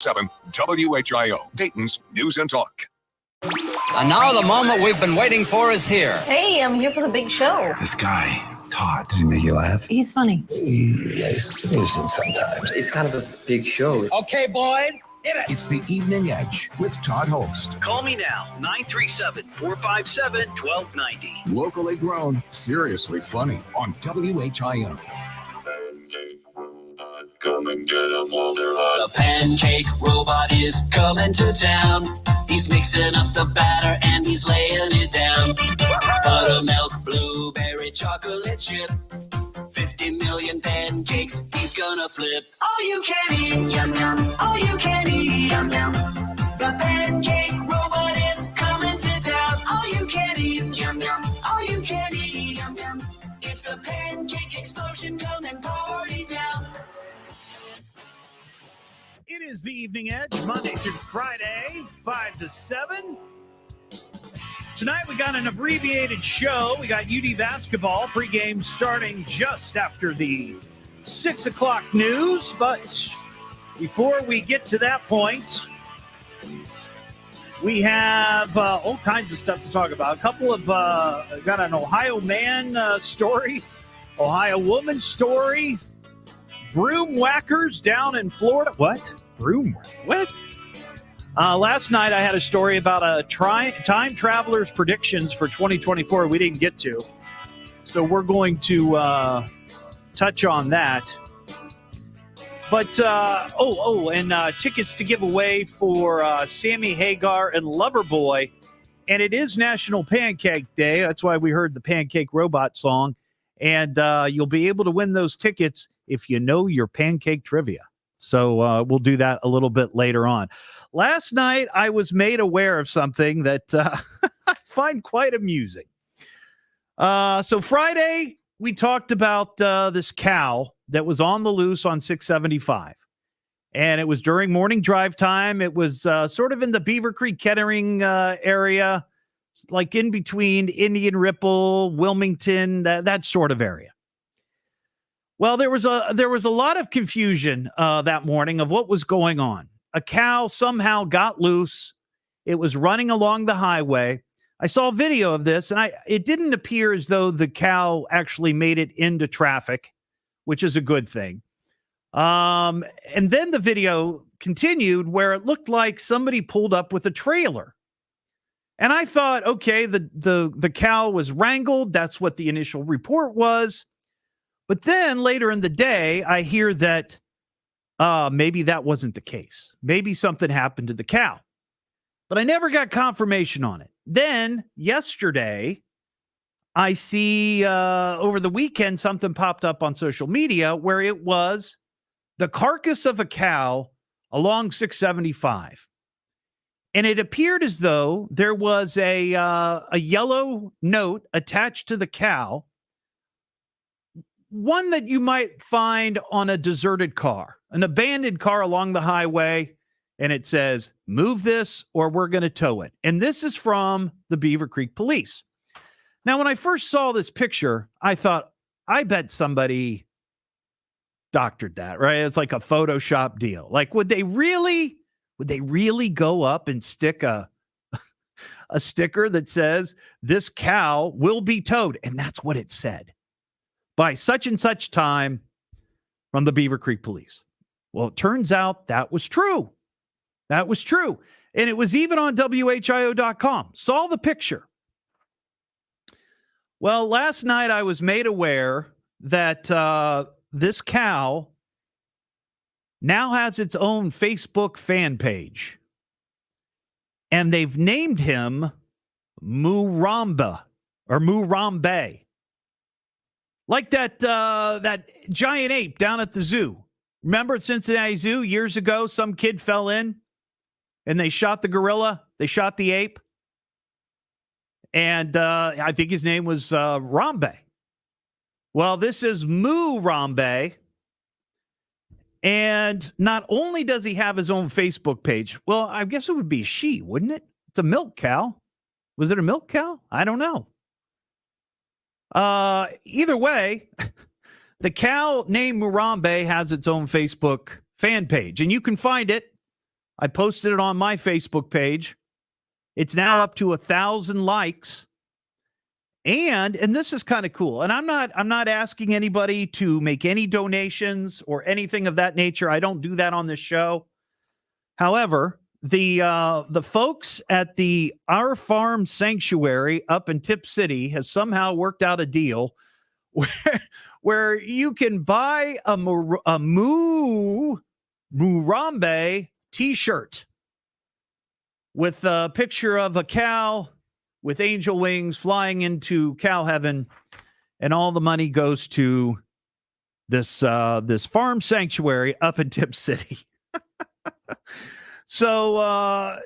7 WHIO, Dayton's News and Talk. And now the moment we've been waiting for is here. Hey, I'm here for the big show. This guy, Todd, does he make you laugh? He's funny. He's amusing sometimes. It's kind of a big show. Okay, boys, hit it. It's the Evening Edge with Todd Hollst. Call me now, 937-457-1290. Locally grown, seriously funny on WHIO. Come and get 'em while they're hot. The pancake robot is coming to town. He's mixing up the batter and he's laying it down. Buttermilk, blueberry, chocolate chip. 50 million pancakes he's gonna flip. All you can eat, yum yum. All you can eat, yum yum. The pancake robot is coming to town. All you can eat, yum yum. All you can eat, yum yum. It's a pancake explosion, come and party down. It is the Evening Edge, Monday through Friday, 5 to 7. Tonight we got an abbreviated show. We got UD basketball pregame starting just after the 6 o'clock news. But before we get to that point, we have all kinds of stuff to talk about. A couple of, got an Ohio man story, Ohio woman story. Broom whackers down in Florida. What? Broom? What? Last night I had a story about a time traveler's predictions for 2024 we didn't get to. So we're going to touch on that. But, and tickets to give away for Sammy Hagar and Loverboy. And it is National Pancake Day. That's why we heard the Pancake Robot song. And you'll be able to win those tickets if you know your pancake trivia. So we'll do that a little bit later on. Last night, I was made aware of something that I find quite amusing. So Friday, we talked about this cow that was on the loose on 675. And it was during morning drive time. It was sort of in the Beaver Creek, Kettering area, like in between Indian Ripple, Wilmington, that sort of area. Well, there was a lot of confusion that morning of what was going on. A cow somehow got loose. It was running along the highway. I saw a video of this, and it didn't appear as though the cow actually made it into traffic, which is a good thing. And then the video continued where it looked like somebody pulled up with a trailer. And I thought, okay, the cow was wrangled. That's what the initial report was. But then later in the day, I hear that maybe that wasn't the case. Maybe something happened to the cow. But I never got confirmation on it. Then yesterday, I see over the weekend something popped up on social media where it was the carcass of a cow along 675. And it appeared as though there was a yellow note attached to the cow, one that you might find on a deserted car, an abandoned car along the highway, and it says, move this or we're going to tow it. And this is from the Beaver Creek Police. Now, when I first saw this picture, I thought, I bet somebody doctored that, right? It's like a Photoshop deal. Like, would they really go up and stick a sticker that says this cow will be towed? And that's what it said. By such and such time from the Beaver Creek Police. Well, it turns out that was true. That was true. And it was even on WHIO.com. Saw the picture. Well, last night I was made aware that this cow now has its own Facebook fan page. And they've named him Mooorambe or Mooorambe. Like that giant ape down at the zoo. Remember at Cincinnati Zoo years ago, some kid fell in and they shot the gorilla. They shot the ape. And I think his name was Rambe. Well, this is Mooorambe. And not only does he have his own Facebook page, well, I guess it would be she, wouldn't it? It's a milk cow. Was it a milk cow? I don't know. Either way, the cow named Mooorambe has its own Facebook fan page, and you can find it I posted it on my Facebook page. It's now up to 1,000 likes. And this is kind of cool. And I'm not asking anybody to make any donations or anything of that nature. I don't do that on this show. However, the folks at the Our Farm Sanctuary up in Tip City has somehow worked out a deal where you can buy a Mooorambe t-shirt with a picture of a cow with angel wings flying into cow heaven, and all the money goes to this farm sanctuary up in Tip City. So I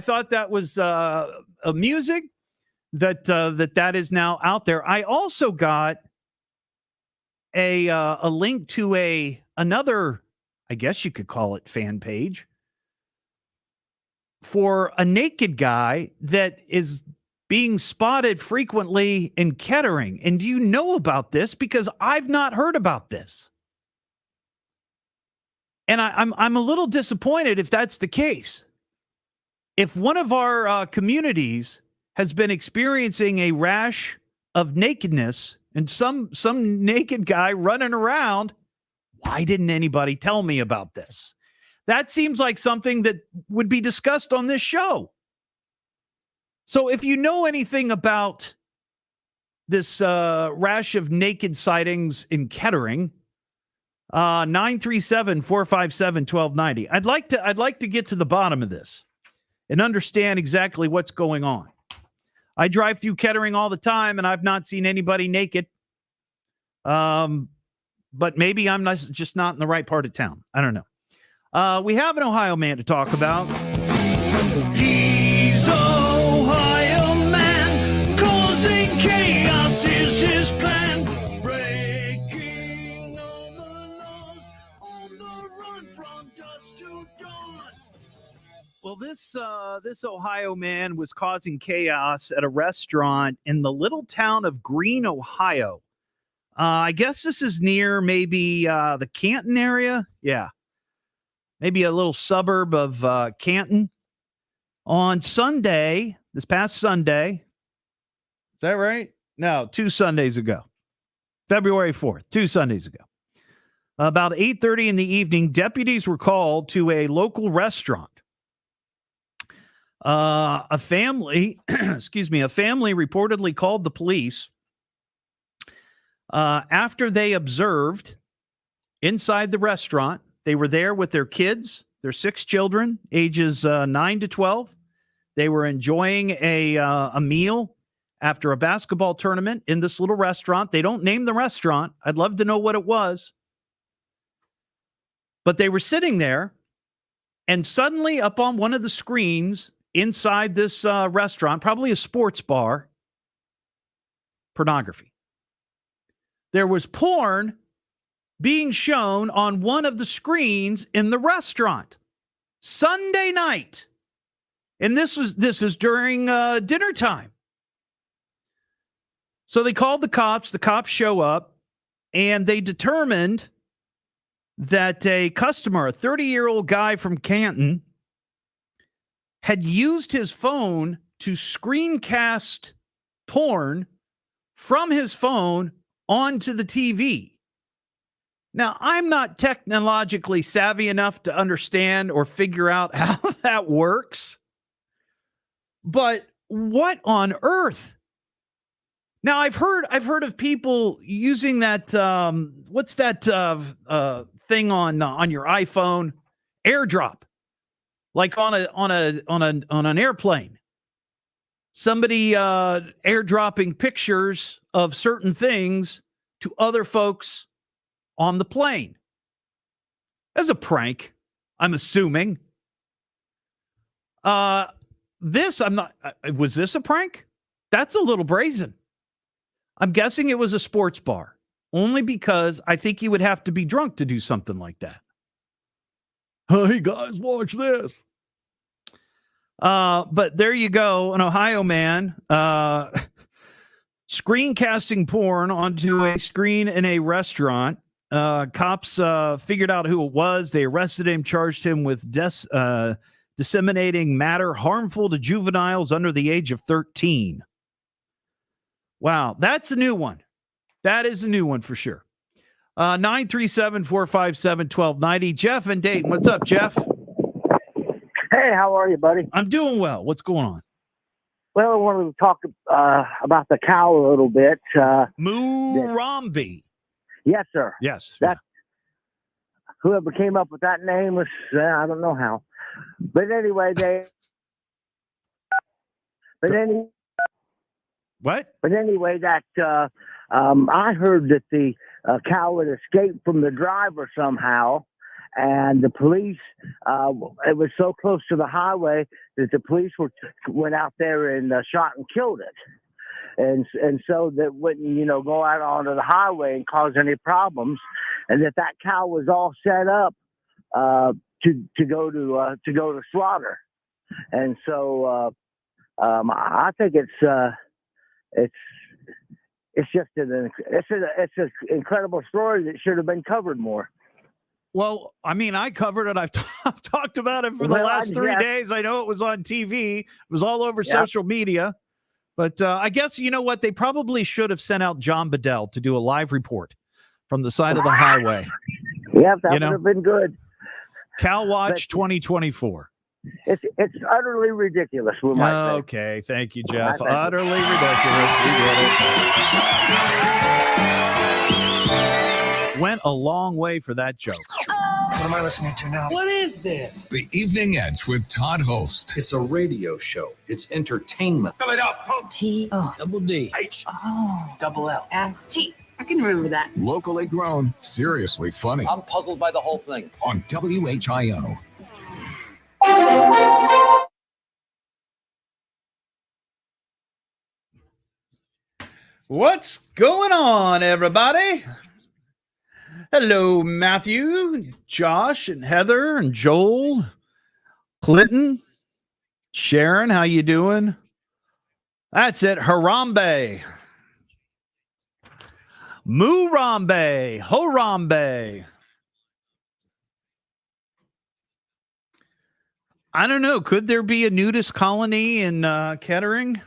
thought that was amusing that is now out there. I also got a link to another, I guess you could call it, fan page for a naked guy that is being spotted frequently in Kettering. And do you know about this? Because I've not heard about this. And I'm a little disappointed if that's the case. If one of our communities has been experiencing a rash of nakedness and some naked guy running around, why didn't anybody tell me about this? That seems like something that would be discussed on this show. So if you know anything about this rash of naked sightings in Kettering, 937-457-1290. I'd like to get to the bottom of this and understand exactly what's going on. I drive through Kettering all the time, and I've not seen anybody naked. But maybe I'm just not in the right part of town. I don't know. We have an Ohio man to talk about. He's Ohio man, causing chaos is his plan. Breaking all the laws, on the run from dusk to dawn. Well, this Ohio man was causing chaos at a restaurant in the little town of Greene, Ohio. I guess this is near maybe the Canton area. Yeah. Maybe a little suburb of Canton. On Sunday, this past Sunday, is that right? No, 2 Sundays ago. February 4th, 2 Sundays ago. About 8:30 in the evening, deputies were called to a local restaurant. A family reportedly called the police after they observed inside the restaurant. They were there with their kids, their 6 children, ages 9 to 12. They were enjoying a meal after a basketball tournament in this little restaurant. They don't name the restaurant. I'd love to know what it was. But they were sitting there, and suddenly up on one of the screens inside this restaurant, probably a sports bar, pornography. There was porn being shown on one of the screens in the restaurant Sunday night. And this is during dinner time. So they called the cops. The cops show up, and they determined that a customer, a 30-year-old guy from Canton, had used his phone to screencast porn from his phone onto the TV. Now, I'm not technologically savvy enough to understand or figure out how that works, but what on earth? Now, I've heard of people using that. What's that thing on your iPhone? AirDrop, like on an airplane. Somebody airdropping pictures of certain things to other folks on the plane. As a prank, I'm assuming. Was this a prank? That's a little brazen. I'm guessing it was a sports bar, only because I think you would have to be drunk to do something like that. Hey guys, watch this. But there you go, an Ohio man screencasting porn onto a screen in a restaurant. Cops figured out who it was. They arrested him, charged him with disseminating matter harmful to juveniles under the age of 13. Wow, that's a new one. That is a new one for sure. 937-457-1290. Jeff in Dayton. What's up, Jeff? Hey, how are you, buddy? I'm doing well. What's going on? Well, I wanted to talk about the cow a little bit. Mooorambe. Yes, sir. Yes. That whoever came up with that name was I don't know how, but anyway, What? But anyway, that I heard that the cow had escaped from the driver somehow, and the police. It was so close to the highway that the police went out there and shot and killed it. And so that wouldn't go out onto the highway and cause any problems, and that cow was all set up to go to slaughter. And so I think it's just an incredible story that should have been covered more. Well, I mean, I covered it. I've talked about it for the last 3 days. I know it was on TV. It was all over social media. But I guess, you know what? They probably should have sent out John Bedell to do a live report from the side of the highway. Yeah, that would have been good. Cal Watch 2024. It's utterly ridiculous. We might say. Okay, thank you, Jeff. Utterly ridiculous. We get it. Went a long way for that joke. What am I listening to now? What is this? The Evening Edge with Todd Hollst. It's a radio show. It's entertainment. Fill it up. Double D. H. Double L. S-T. I can remember that. Locally grown, seriously funny. I'm puzzled by the whole thing. On WHIO. What's going on, everybody? Hello, Matthew, Josh, and Heather, and Joel, Clinton, Sharon. How you doing? That's it. Harambe. Mooorambe. Harambe. I don't know. Could there be a nudist colony in Kettering?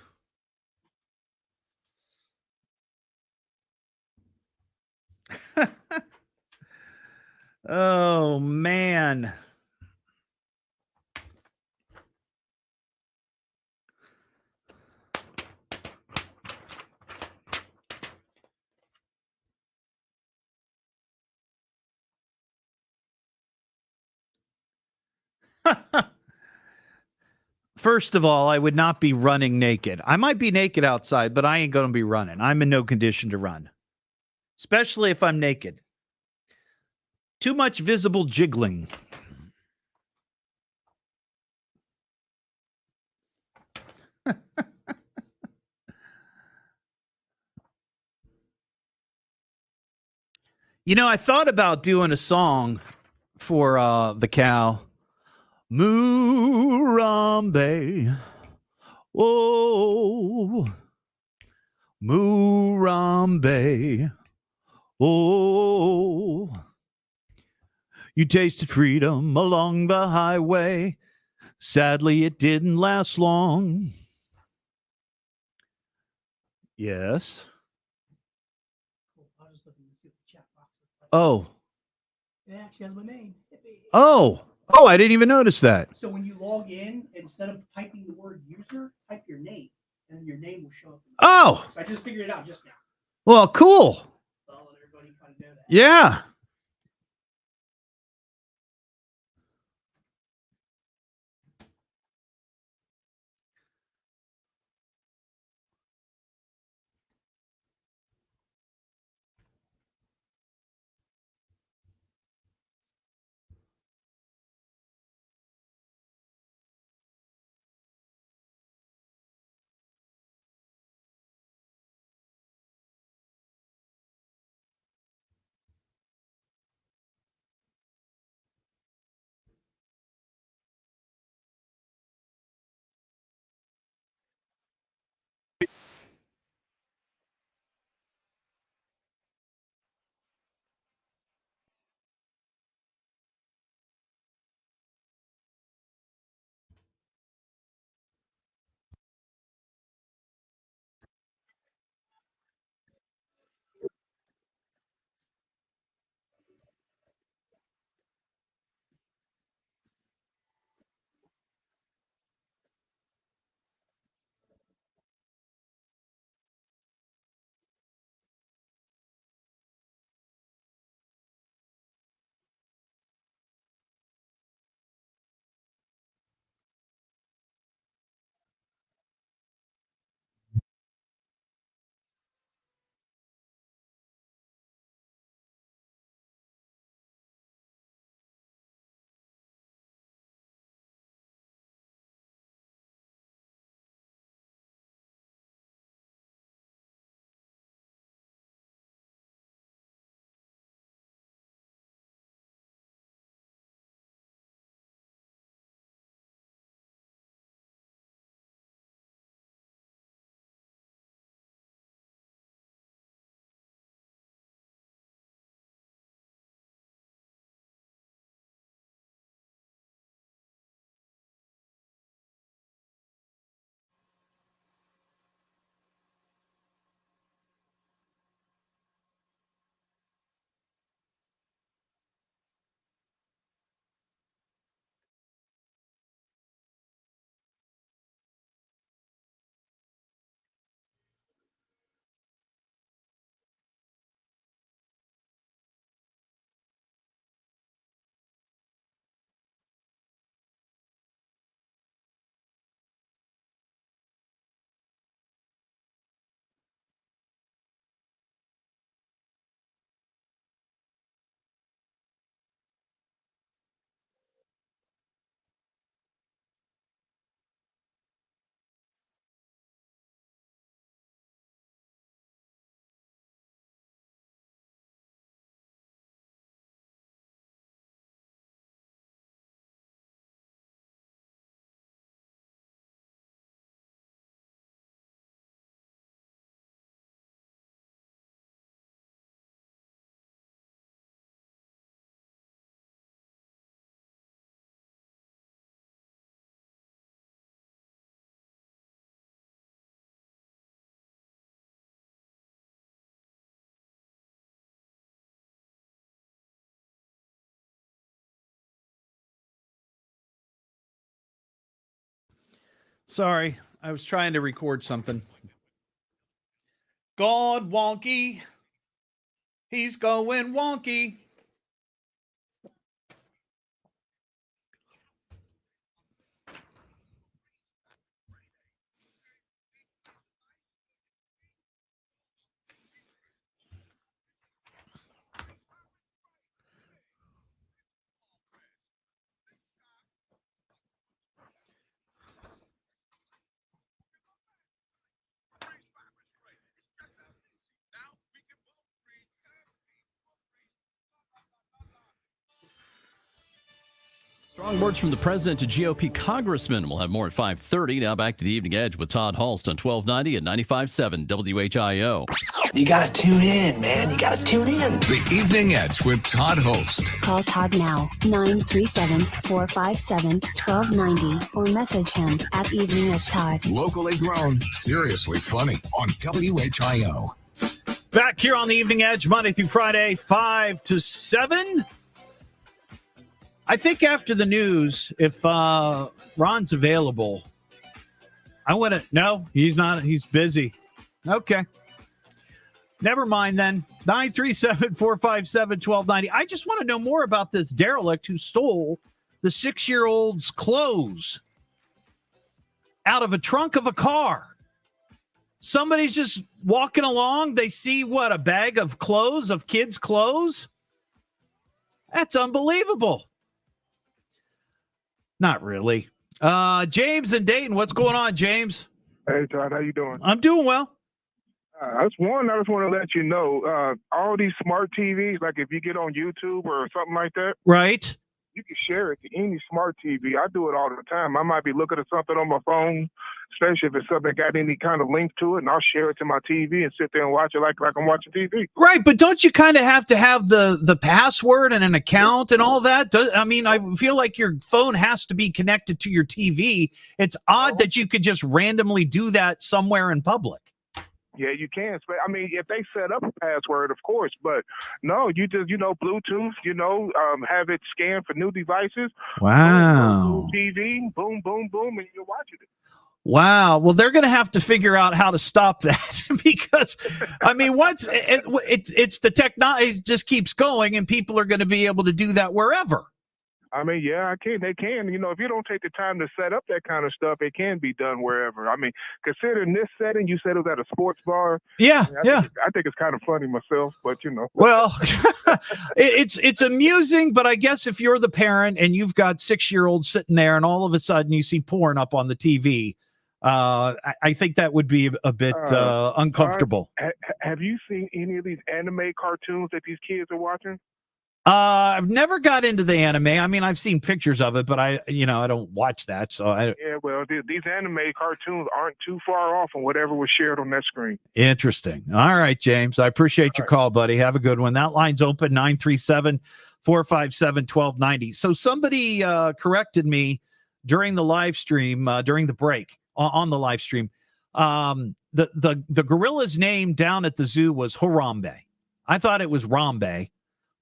Oh, man. First of all, I would not be running naked. I might be naked outside, but I ain't going to be running. I'm in no condition to run, especially if I'm naked. Too much visible jiggling. You know, I thought about doing a song for the cow. Mooorambe. Oh. Mooorambe. Oh. You tasted freedom along the highway. Sadly, it didn't last long. Yes. Oh. It actually has my name. Oh. Oh, I didn't even notice that. So when you log in, instead of typing the word user, type your name, and your name will show up. Oh. So I just figured it out just now. Well, cool. So I'll let everybody kind of know that. Yeah. Sorry, I was trying to record something. God wonky. He's going wonky. Strong words from the president to GOP congressman. We'll have more at 5:30. Now back to the Evening Edge with Todd Hollst on 1290 and 95.7 WHIO. You gotta tune in, man. You gotta tune in. The Evening Edge with Todd Hollst. Call Todd now, 937-457-1290, or message him at Evening Edge Todd. Locally grown, seriously funny on WHIO. Back here on the Evening Edge, Monday through Friday, 5 to 7. I think after the news, if Ron's available, I want to. No, he's not. He's busy. Okay. Never mind then. 937-457-1290. I just want to know more about this derelict who stole the 6-year-old's clothes out of a trunk of a car. Somebody's just walking along. They see what? A bag of clothes, of kids' clothes? That's unbelievable. Not really. James and Dayton, what's going on, James? Hey, Todd, how you doing? I'm doing well. I just want to let you know, all these smart TVs, like if you get on YouTube or something like that, right? You can share it to any smart TV. I do it all the time. I might be looking at something on my phone, especially if it's something that got any kind of link to it, and I'll share it to my TV and sit there and watch it like I'm watching TV. Right, but don't you kind of have to have the password and an account and all that? I feel like your phone has to be connected to your TV. It's odd that you could just randomly do that somewhere in public. Yeah, you can. I mean, if they set up a password, of course, but no, you just, Bluetooth, have it scan for new devices. Wow. Boom, TV, boom, boom, boom, and you're watching it. Wow. Well, they're going to have to figure out how to stop that because, once it's the technology just keeps going and people are going to be able to do that wherever. I mean, yeah, they can. If you don't take the time to set up that kind of stuff, it can be done wherever. I mean, considering this setting, you said it was at a sports bar. Yeah, I think it's kind of funny myself, but Well, it's amusing, but I guess if you're the parent and you've got 6-year-olds sitting there and all of a sudden you see porn up on the TV, I think that would be a bit uncomfortable. Have you seen any of these anime cartoons that these kids are watching? I've never got into the anime. I mean, I've seen pictures of it, but I don't watch that. So Yeah, well, these anime cartoons aren't too far off from whatever was shared on that screen. Interesting. All right, James. I appreciate your call, buddy. Have a good one. That line's open, 937-457-1290. So somebody corrected me during the live stream, during the break on the live stream. The gorilla's name down at the zoo was Mooorambe. I thought it was Rambe,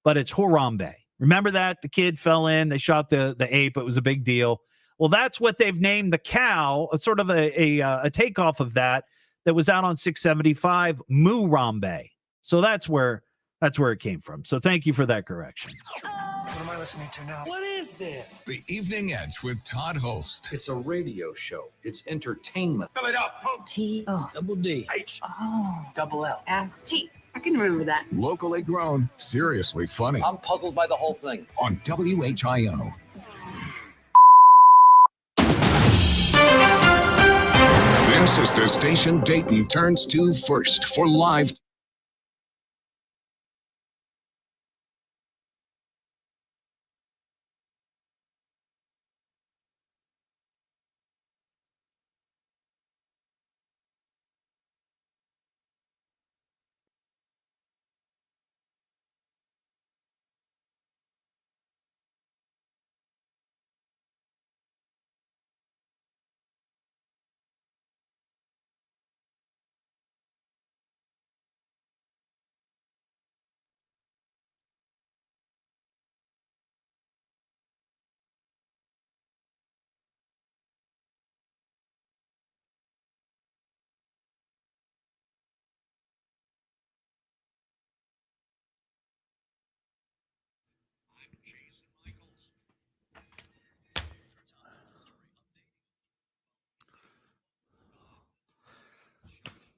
but it's Mooorambe. Remember that? The kid fell in. They shot the ape. It was a big deal. Well, that's what they've named the cow, sort of a takeoff of that was out on 675, Mooorambe. So that's where it came from. So thank you for that correction. What am I listening to now? What is this? The Evening Edge with Todd Hollst. It's a radio show. It's entertainment. Fill it up. T-O. Double D. H. Oh. Double L. S-T. I can remember that. Locally grown, seriously funny I'm puzzled by the whole thing. on WHIO. This is the station Dayton turns to first for live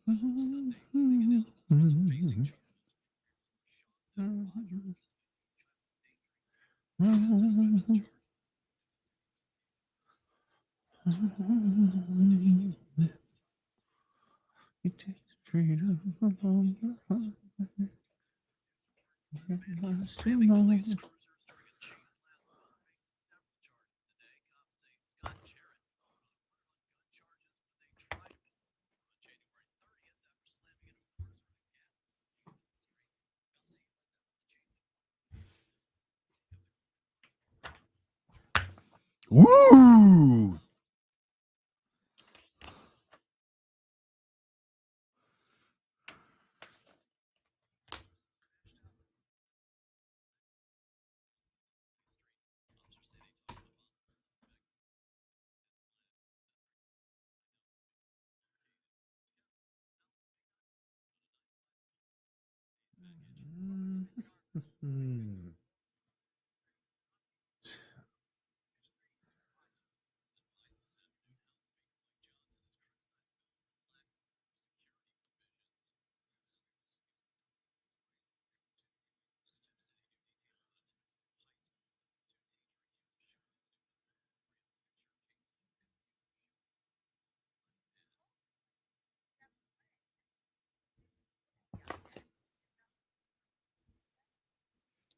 It takes freedom from your heart. Woo!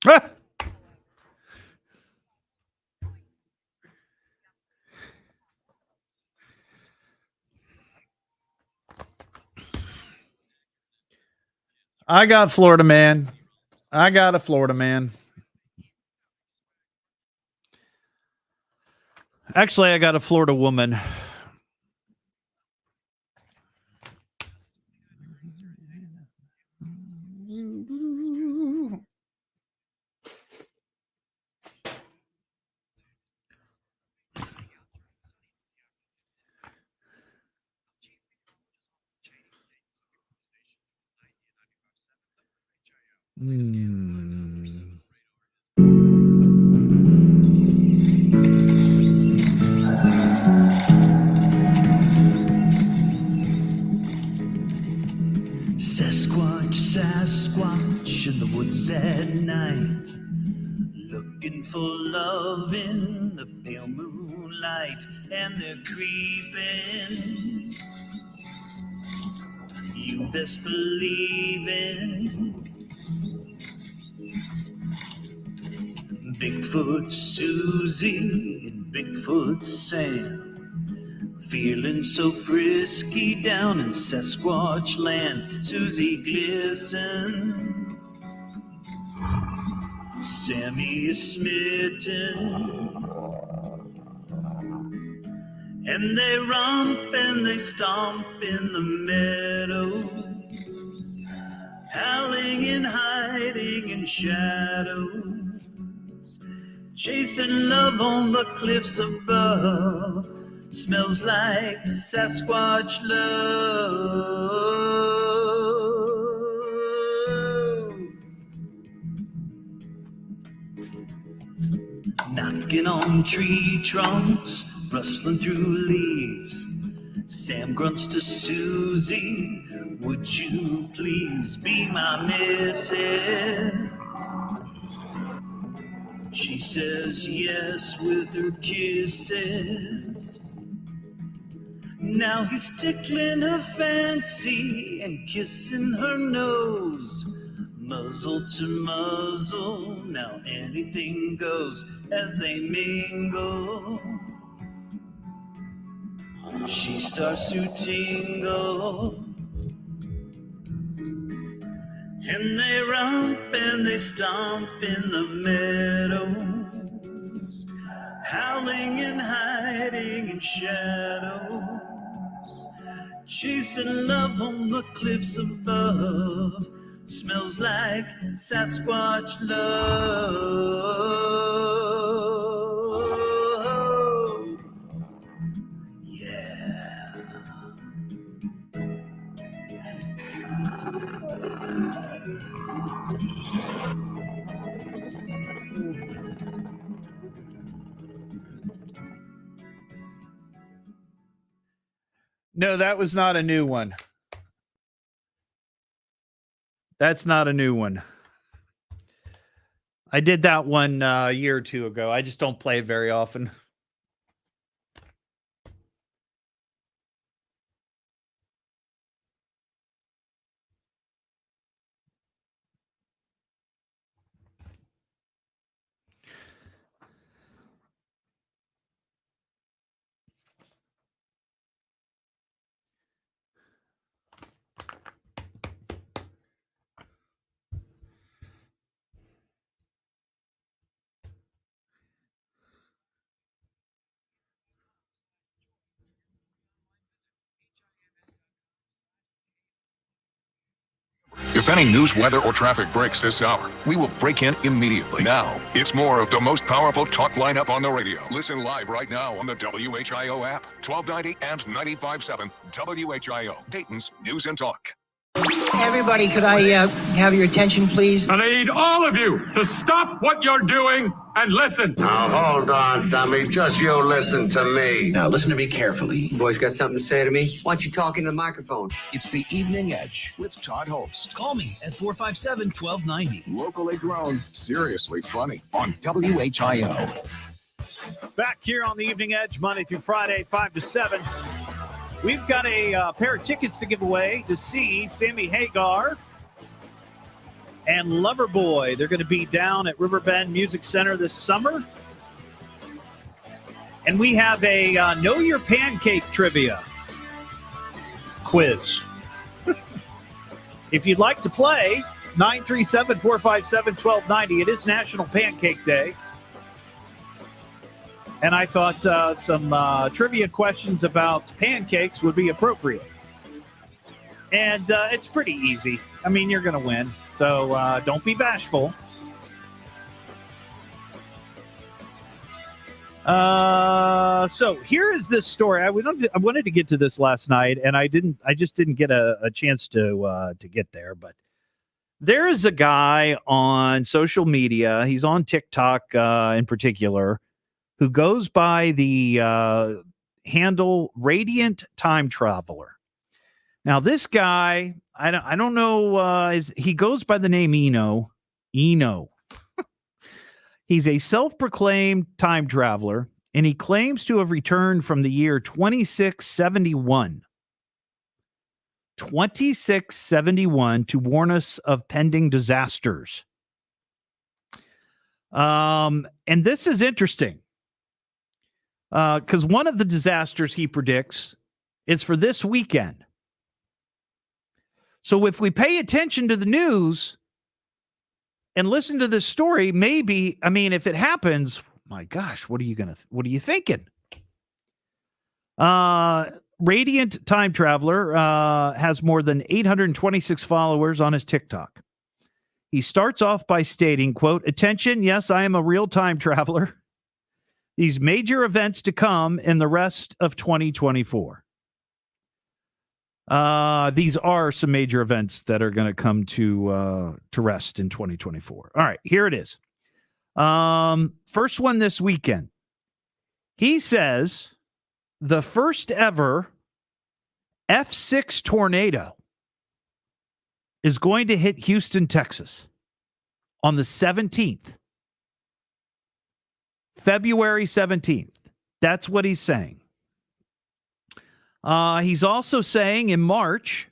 Ah! I got Florida man. I got a Florida man. Actually, I got a Florida woman. Sasquatch, Sasquatch in the woods at night, looking for love in the pale moonlight, and they're creeping. You best believe it. Bigfoot Susie and Bigfoot Sam, feeling so frisky down in Sasquatch land. Susie glistens, Sammy is smitten, and they romp and they stomp in the meadows, howling and hiding in shadows, chasing love on the cliffs above. Smells like Sasquatch love. Knocking on tree trunks, rustling through leaves. Sam grunts to Susie, would you please be my missus? She says yes with her kisses. Now he's tickling her fancy and kissing her nose. Muzzle to muzzle, now anything goes as they mingle. She starts to tingle, and they romp and they stomp in the meadows, howling and hiding in shadows, chasing love on the cliffs above. Smells like Sasquatch love. Yeah. No, that was not a new one. That's not a new one. I did that one a year or two ago. I just don't play it very often. If any news, weather, or traffic breaks this hour, we will break in immediately. Now, it's more of the most powerful talk lineup on the radio. Listen live right now on the WHIO app, 1290 and 95.7 WHIO, Dayton's News and Talk. Everybody, could I have your attention, please? And I need all of you to stop what you're doing and listen. Now, hold on, dummy. Just you listen to me. Now, listen to me carefully. You boys got something to say to me? Why don't you talk into the microphone? It's the Evening Edge with Todd Hollst. Call me at 457-1290. Locally grown, seriously funny on WHIO. Back here on the Evening Edge, Monday through Friday, 5 to 7. We've got a pair of tickets to give away to see Sammy Hagar and Loverboy. They're going to be down at Riverbend Music Center this summer. And we have a Know Your Pancake trivia quiz. If you'd like to play, 937-457-1290. It is National Pancake Day. And I thought some trivia questions about pancakes would be appropriate. And it's pretty easy. I mean, you're going to win. So don't be bashful. So here is this story. I wanted to get to this last night, and I just didn't get a chance to get there. But there is a guy on social media. He's on TikTok in particular, who goes by the handle Radiant Time Traveler. Now, this guy, I don't know, he goes by the name Eno. He's a self-proclaimed time traveler, and he claims to have returned from the year 2671. 2671 to warn us of pending disasters. And this is interesting. Because one of the disasters he predicts is for this weekend. So if we pay attention to the news and listen to this story, maybe, I mean, if it happens, my gosh, what are you thinking? Radiant Time Traveler has more than 826 followers on his TikTok. He starts off by stating, quote, "Attention, yes, I am a real time traveler. These major events to come in the rest of 2024. These are some major events that are going to come to rest in 2024. All right, here it is. First one this weekend. He says the first ever F6 tornado is going to hit Houston, Texas on the 17th. February 17th. That's what he's saying. He's also saying in March,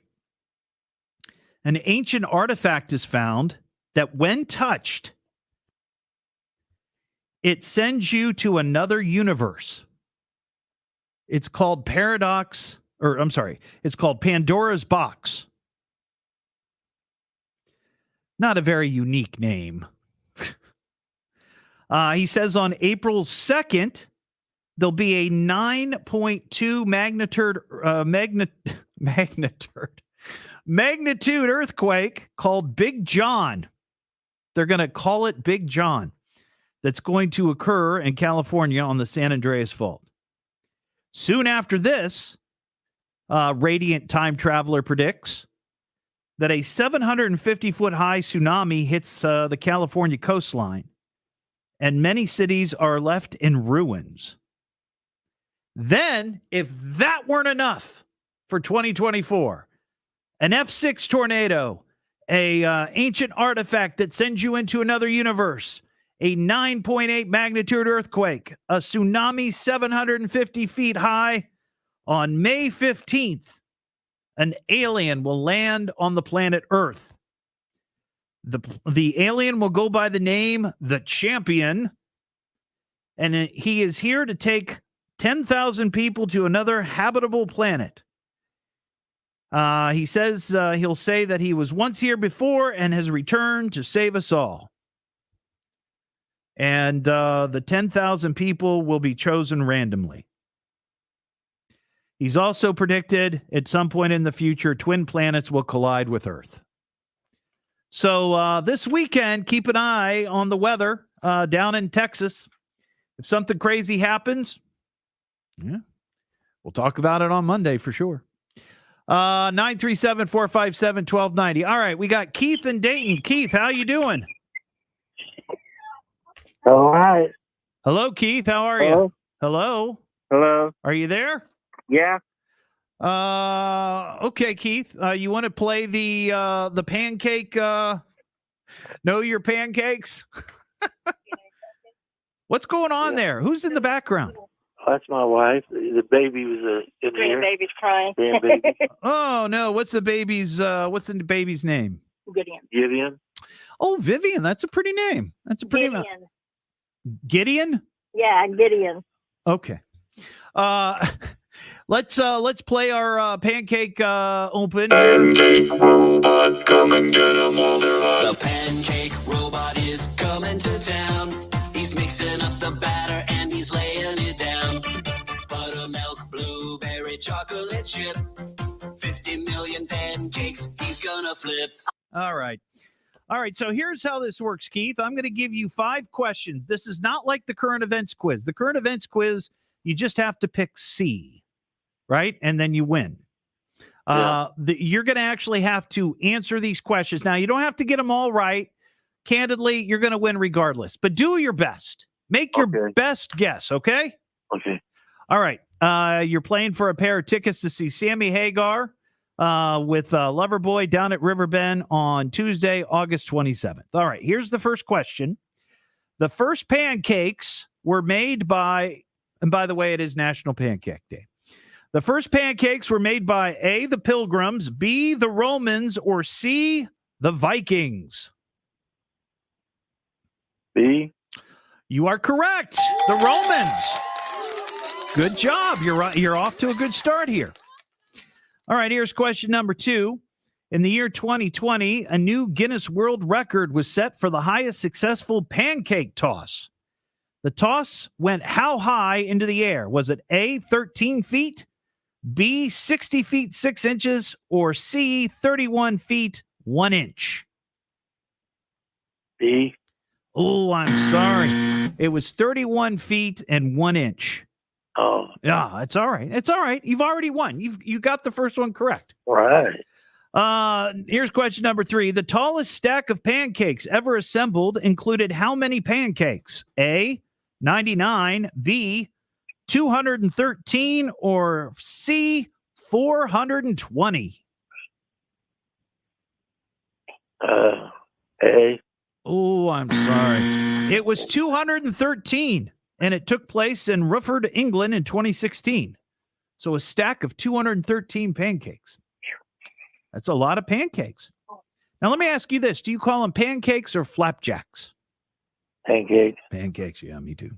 an ancient artifact is found that when touched, it sends you to another universe. It's called it's called Pandora's Box. Not a very unique name. He says on April 2nd, there'll be a 9.2 magnitude earthquake called Big John. They're going to call it Big John. That's going to occur in California on the San Andreas Fault. Soon after this, Radiant Time Traveler predicts that a 750-foot high tsunami hits the California coastline, and many cities are left in ruins. Then, if that weren't enough for 2024, an F6 tornado a ancient artifact that sends you into another universe, a 9.8 magnitude earthquake, a tsunami 750 feet high. On May 15th, an alien will land on the planet Earth. The alien will go by the name The Champion, and he is here to take 10,000 people to another habitable planet. He says he'll say that he was once here before and has returned to save us all. And the 10,000 people will be chosen randomly. He's also predicted at some point in the future, twin planets will collide with Earth. So this weekend, keep an eye on the weather down in Texas. If something crazy happens, we'll talk about it on Monday for sure. 937-457-1290. All right, we got Keith in Dayton. Keith, how you doing? All right. Hello, Keith. How are you? Hello. Hello. Are you there? Yeah. Okay, Keith. You want to play the pancake? Know your pancakes? What's going on there? Who's in the background? That's my wife. The baby was in here. Grandbaby's crying. Grandbaby. Oh no! What's the baby's name? Gideon. Oh, Vivian. That's a pretty name. That's a pretty name. Gideon? Yeah, Gideon. Okay. Let's play our pancake open. Pancake robot, come and get 'em while they're hot. The pancake robot is coming to town. He's mixing up the batter and he's laying it down. Buttermilk, blueberry, chocolate chip. 50 million pancakes he's gonna flip. All right. So here's how this works, Keith. I'm going to give you 5 questions. This is not like the current events quiz. The current events quiz, you just have to pick C, right? And then you win. You're going to actually have to answer these questions. Now, you don't have to get them all right. Candidly, you're going to win regardless. But do your best. Make your best guess, okay? Okay. All right. You're playing for a pair of tickets to see Sammy Hagar with Loverboy down at Riverbend on Tuesday, August 27th. All right, here's the first question. The first pancakes were made by, and by the way, it is National Pancake Day. The first pancakes were made by A, the Pilgrims, B, the Romans, or C, the Vikings. B. You are correct. The Romans. Good job. You're off to a good start here. All right, here's question number 2. In the year 2020, a new Guinness World Record was set for the highest successful pancake toss. The toss went how high into the air? Was it A, 13 feet, B, 60 feet, 6 inches, or C, 31 feet, 1 inch? B. Oh, I'm sorry. It was 31 feet and 1 inch. Oh. Yeah, it's all right. It's all right. You've already won. You got the first one correct. All right. Here's question number 3. The tallest stack of pancakes ever assembled included how many pancakes? A, 99, B, 213, or C, 420? A. Oh, I'm sorry. It was 213. And it took place in Rufford, England in 2016. So a stack of 213 pancakes. That's a lot of pancakes. Now, let me ask you this. Do you call them pancakes or flapjacks? Pancakes. Pancakes, yeah, me too.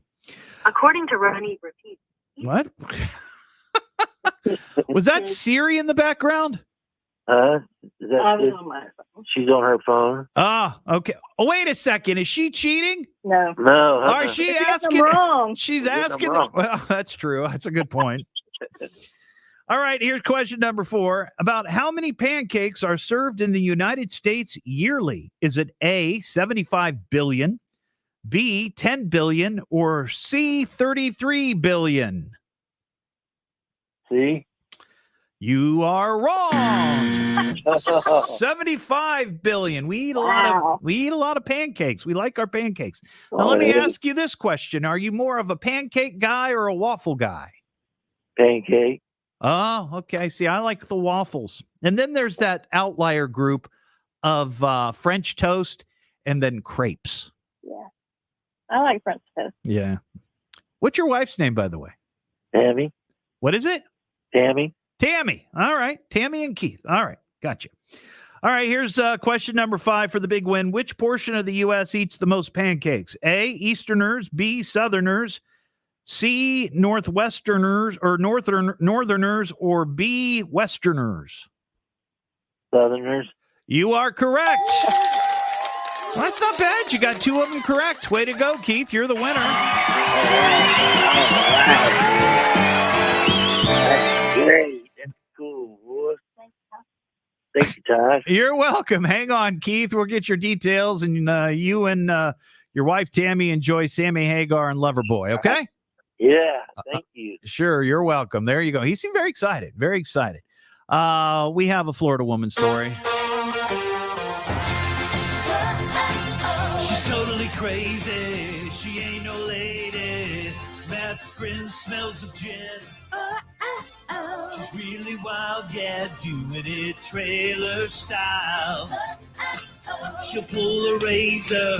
According to Ronnie Repeat. What? Was that Siri in the background? She's on her phone. Ah, okay. Oh, wait a second. Is she cheating? No. No. Or is she asking? Wrong. She's asking. Well, that's true. That's a good point. All right. Here's question number 4. About how many pancakes are served in the United States yearly? Is it A, 75 billion, B, 10 billion, or C, 33 billion? C. You are wrong. 75 billion. We eat a lot of pancakes. We like our pancakes. Now let me ask you this question. Are you more of a pancake guy or a waffle guy? Pancake. Oh, okay. See, I like the waffles. And then there's that outlier group of French toast and then crepes. Yeah. I like French toast. Yeah. What's your wife's name, by the way? Tammy. What is it? Tammy. Tammy. All right. Tammy and Keith. All right. Gotcha. All right. Here's question number 5 for the big win. Which portion of the U.S. eats the most pancakes? A, Easterners, B, Southerners, C, Northwesterners or Northerners, or B, Westerners? Southerners. You are correct. Well, that's not bad. You got 2 of them correct. Way to go, Keith. You're the winner. That's great. That's cool, boy. Thank you, Todd. You're welcome. Hang on, Keith. We'll get your details, and you and your wife, Tammy, enjoy Sammy Hagar and Loverboy, okay? Yeah, thank you. Sure, you're welcome. There you go. He seemed very excited. Very excited. We have a Florida woman story. She's totally crazy. She ain't no lady. Meth grin smells of gin. She's really wild, yeah, doing it trailer style. She'll pull a razor,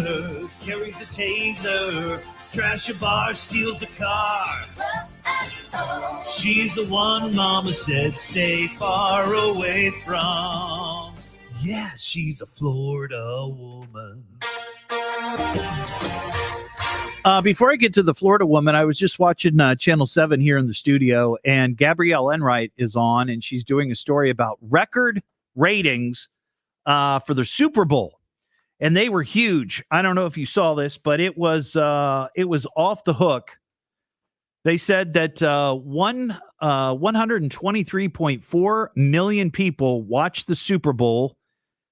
carries a taser, trash a bar, steals a car. She's the one Mama said stay far away from. Yeah, she's a Florida woman. Before I get to the Florida woman, I was just watching Channel 7 here in the studio, and Gabrielle Enright is on, and she's doing a story about record ratings for the Super Bowl. And they were huge. I don't know if you saw this, but it was off the hook. They said that 123.4 million people watched the Super Bowl,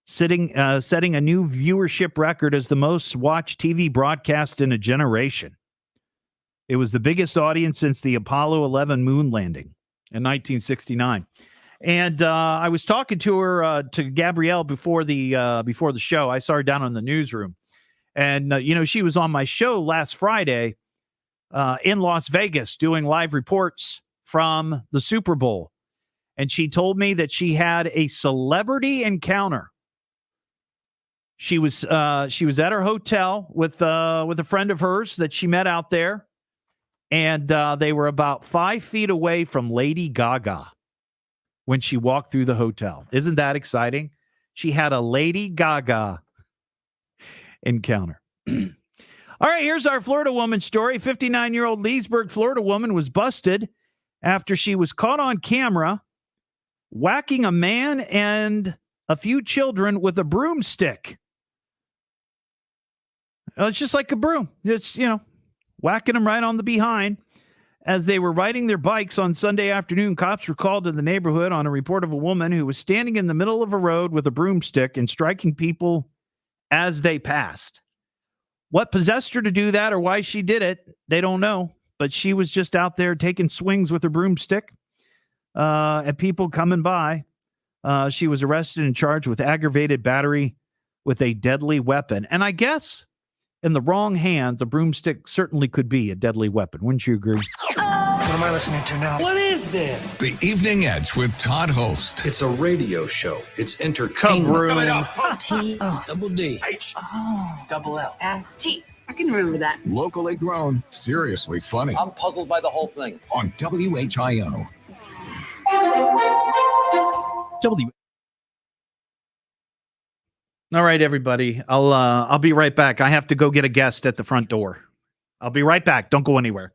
setting a new viewership record as the most watched TV broadcast in a generation. It was the biggest audience since the Apollo 11 moon landing in 1969. And I was talking to her, to Gabrielle, before the show. I saw her down in the newsroom, and she was on my show last Friday in Las Vegas doing live reports from the Super Bowl, and she told me that she had a celebrity encounter. She was at her hotel with a friend of hers that she met out there, and they were about 5 feet away from Lady Gaga when she walked through the hotel. Isn't that exciting? She had a Lady Gaga encounter. All right, here's our Florida woman story. 59-year-old Leesburg, Florida woman was busted after she was caught on camera whacking a man and a few children with a broomstick. It's just like a broom. It's, whacking them right on the behind. As they were riding their bikes on Sunday afternoon, cops were called to the neighborhood on a report of a woman who was standing in the middle of a road with a broomstick and striking people as they passed. What possessed her to do that or why she did it, they don't know. But she was just out there taking swings with her broomstick at people coming by. She was arrested and charged with aggravated battery with a deadly weapon. And I guess in the wrong hands, a broomstick certainly could be a deadly weapon. Wouldn't you agree? What am I listening to now? What is this? The Evening Edge with Todd Hollst. It's a radio show. It's entertainment. Broom. Double D. H. Oh, double L. S-T. I can remember that. Locally grown, seriously funny. I'm puzzled by the whole thing. On WHIO. All right, everybody. I'll be right back. I have to go get a guest at the front door. I'll be right back. Don't go anywhere.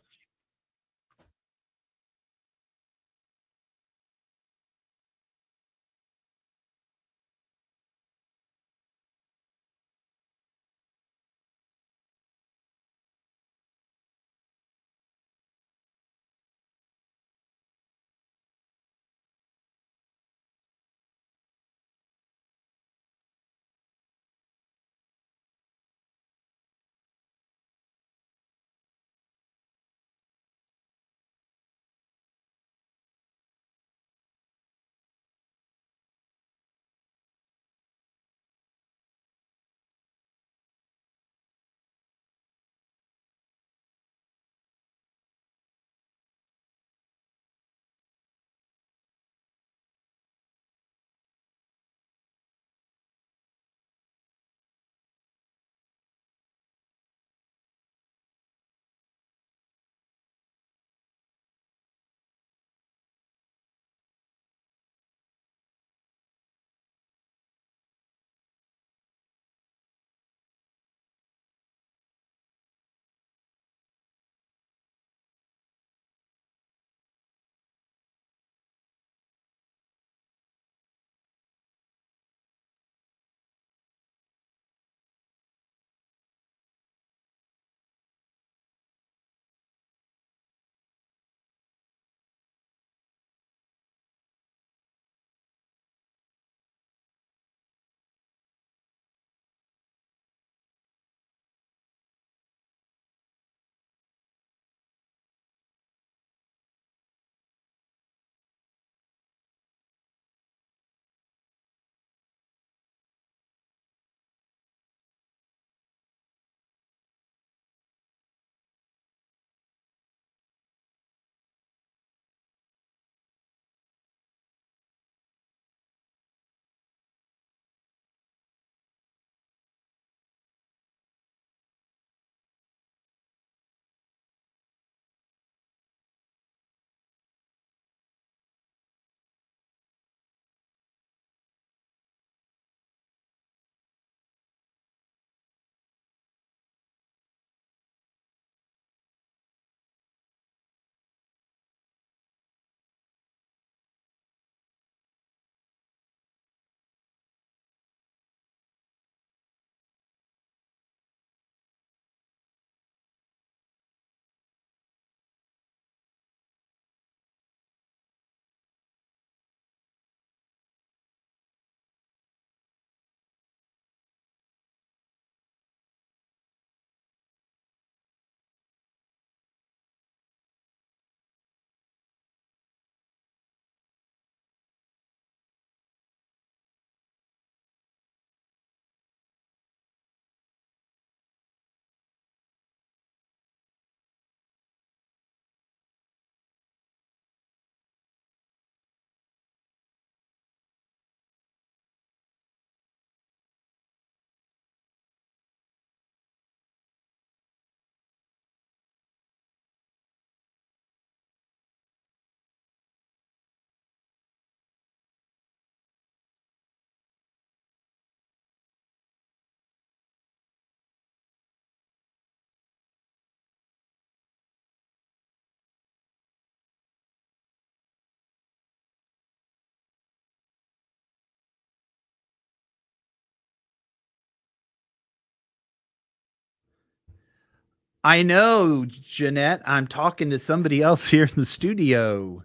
I know, Jeanette. I'm talking to somebody else here in the studio.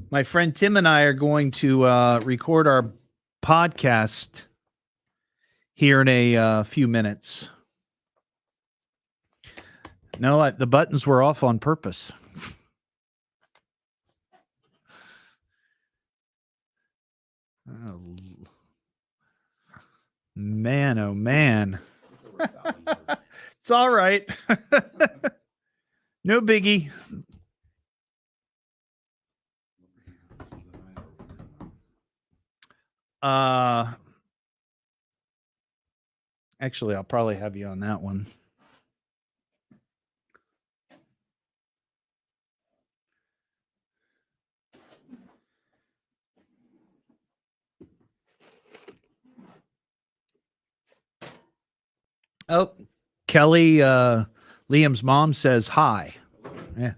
My friend Tim and I are going to record our podcast here in a few minutes. No, the buttons were off on purpose. Oh, man, oh, man. It's all right. No biggie. Actually, I'll probably have you on that one. Oh, Kelly, Liam's mom says hi. Yeah.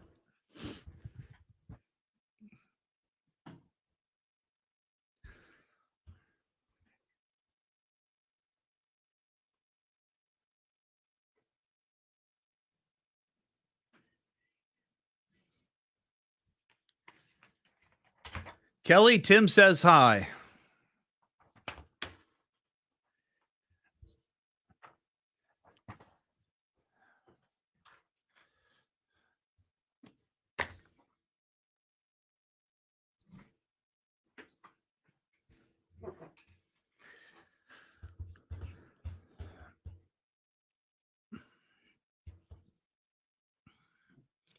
Kelly, Tim says hi.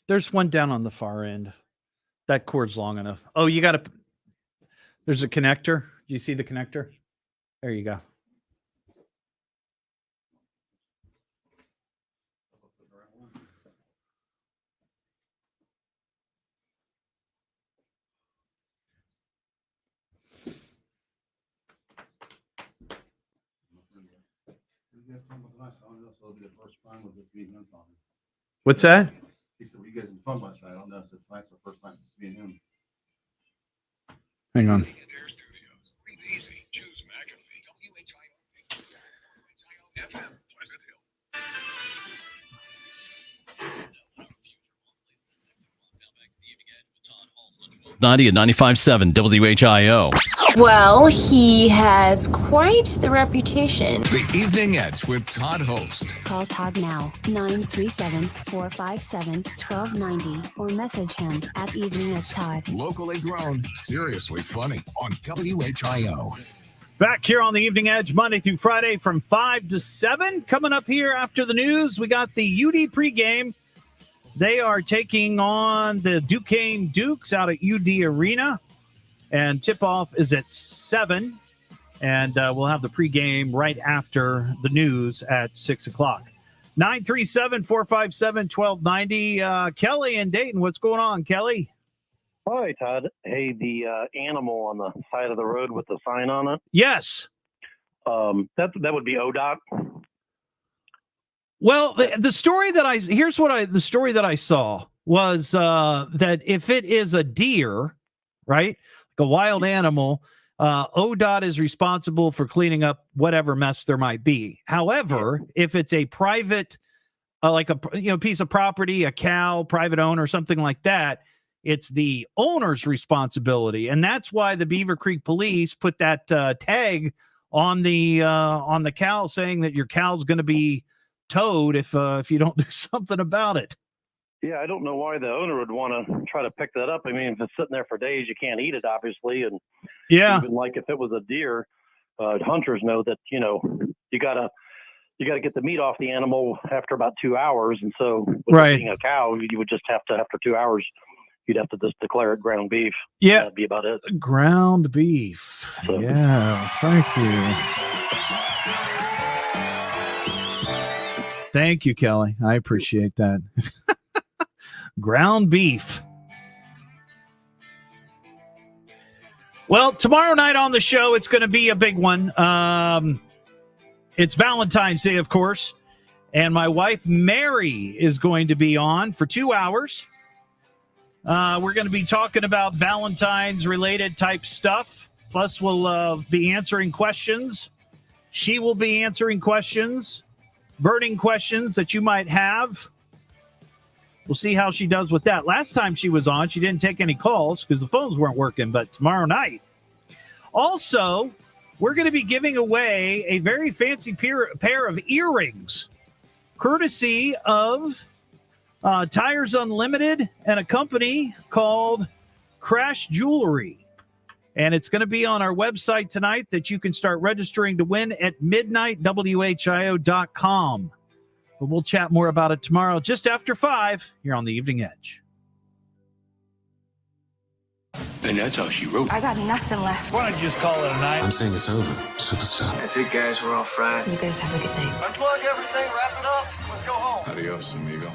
There's one down on the far end. That cord's long enough. Oh, you got to. There's a connector. Do you see the connector? There you go. What's that? He said, "Well, you guys have been talking about that. I don't know. So tonight's the first time it's being him." Hang on. .90 and 95.7 WHIO. Well, he has quite the reputation. The Evening Edge with Todd Hollst. Call Todd now, 937-457-1290, or message him at Evening Edge Todd. Locally grown, seriously funny on WHIO. Back here on the Evening Edge, Monday through Friday from 5 to 7. Coming up here after the news, we got the UD pregame. They are taking on the Duquesne Dukes out at UD Arena. And tip-off is at 7. And we'll have the pregame right after the news at 6 o'clock. 937-457-1290. Kelly in Dayton, what's going on, Kelly? Hi, Todd. Hey, the animal on the side of the road with the sign on it? Yes. That would be ODOT. Well, the story that the story that I saw was that if it is a deer, right, like a wild animal, ODOT is responsible for cleaning up whatever mess there might be. However, if it's a private, like a piece of property, a cow, private owner, something like that, it's the owner's responsibility, and that's why the Beaver Creek Police put that tag on the cow saying that your cow's going to be towed if you don't do something about it. Yeah, I don't know why the owner would want to try to pick that up. I mean, if it's sitting there for days, you can't eat it, obviously. And yeah, even like if it was a deer, hunters know that you gotta get the meat off the animal after about 2 hours. And so, with it being a cow, you would just have to after 2 hours, you'd have to just declare it ground beef. Yeah, that'd be about it. Ground beef. So. Yeah, thank you. Thank you, Kelly. I appreciate that. Ground beef. Well, tomorrow night on the show, it's going to be a big one. It's Valentine's Day, of course. And my wife, Mary, is going to be on for 2 hours. We're going to be talking about Valentine's-related type stuff. Plus, we'll be answering questions. She will be answering questions, burning questions that you might have. We'll see how she does with that. Last time she was on, she didn't take any calls because the phones weren't working, but tomorrow night. Also, we're going to be giving away a very fancy pair of earrings, courtesy of Tires Unlimited and a company called Crash Jewelry. And it's going to be on our website tonight that you can start registering to win at midnightwhio.com. But we'll chat more about it tomorrow just after 5 here on the Evening Edge. And that's how she wrote. I got nothing left. Why don't you just call it a night? I'm saying it's over, superstar. That's it, guys. We're all fried. You guys have a good night. Unplug everything, wrap it up. Let's go home. Adios, amigo.